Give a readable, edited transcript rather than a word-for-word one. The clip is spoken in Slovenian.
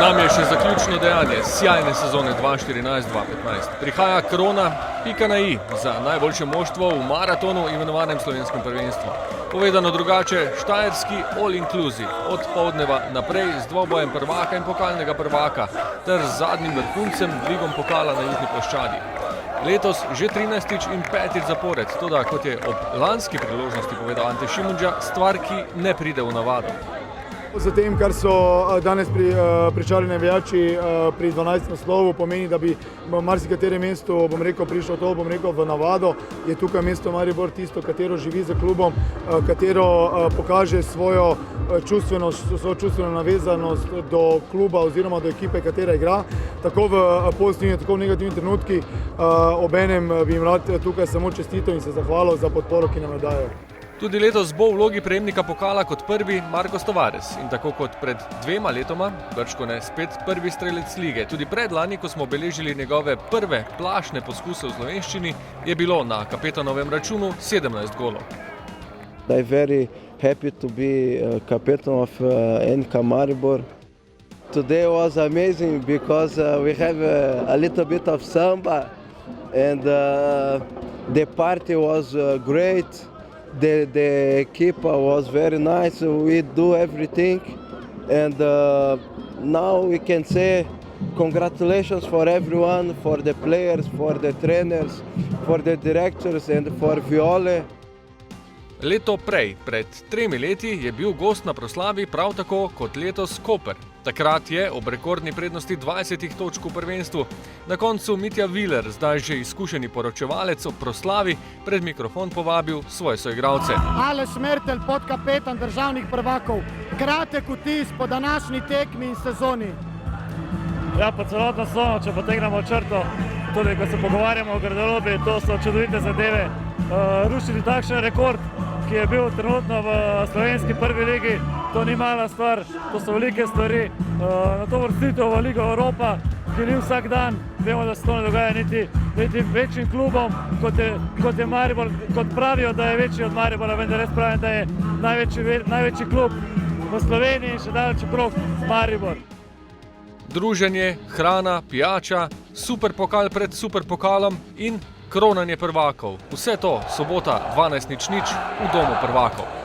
nami je še zaključno dejanje sjajne sezone 2014-2015. Prihaja krona, pika na i za najboljše moštvo v maratonu imenovanem slovenskem prvenstvu. Povedano drugače, štajerski all inclusive, od poldneva naprej z dvobojem prvaka in pokalnega prvaka, ter z zadnjim vrhuncem dvigom pokala na južni ploščadi. Letos že 13. in 5. zapored, toda kot je ob lanski priložnosti povedal Ante Šimundža, stvar, ki ne pride v navado. Zatem, kar so danes pričali navijači pri 12. naslovu, pomeni, da bi marsikatere mesto, prišlo to, v navado, je tukaj mesto Maribor tisto, katero živi za klubom, katero pokaže svojo čustveno navezanost do kluba oziroma do ekipe, katera igra, tako v pozitivni, tako v negativni trenutki. Obenem bi jim rad tukaj samo čestitev in se zahvalil za podporo, ki nam jo dajo. Tudi letos bo v vlogi prejemnika pokala kot prvi Marcos Tavares in tako kot pred 2 letoma, bržkone spet prvi strelec lige. Tudi predlani, ko smo obeležili njegove prve plašne poskuse v slovenščini, je bilo na kapetanovem računu 17 golov. I'm very happy to be captain of NK Maribor. Today was amazing because we have a little bit of samba and the party was great. The equipe was very nice. We do everything, and now we can say congratulations for everyone, for the players, for the trainers, for the directors, and for Viole. Leto prej, pred 3 leti, je bil gost na proslavi prav tako kot letos Koper. Takrat je ob rekordni prednosti 20 točk v prvenstvu na koncu Mitja Viler, zdaj že izkušeni poročevalec, ob proslavi pred mikrofon povabil svoje soigralce. Aleš Mertelj, podkapetan državnih prvakov. Kratek vtis po današnji tekmi in sezoni. Ja, po celotno sezono, če potegnemo črto, tudi ko se pogovarjamo o garderobi, to so čudovite zadeve. Rušili takšen rekord, ki je bil trenutno v slovenski prvi ligi, to ni mala stvar, to so velike stvari. Na to vrstitev v Ligo Evropa, ki ni vsak dan, vemo, da se to ne dogaja niti večjim klubom, kot je Maribor, kot pravijo, da je večji od Maribora, vendar res pravim, da je največji klub v Sloveniji in še daleč okrog Maribor. Druženje, hrana, pijača, super pokal pred super pokalom in kronanje prvakov. Vse to sobota 12:00 v domu prvakov.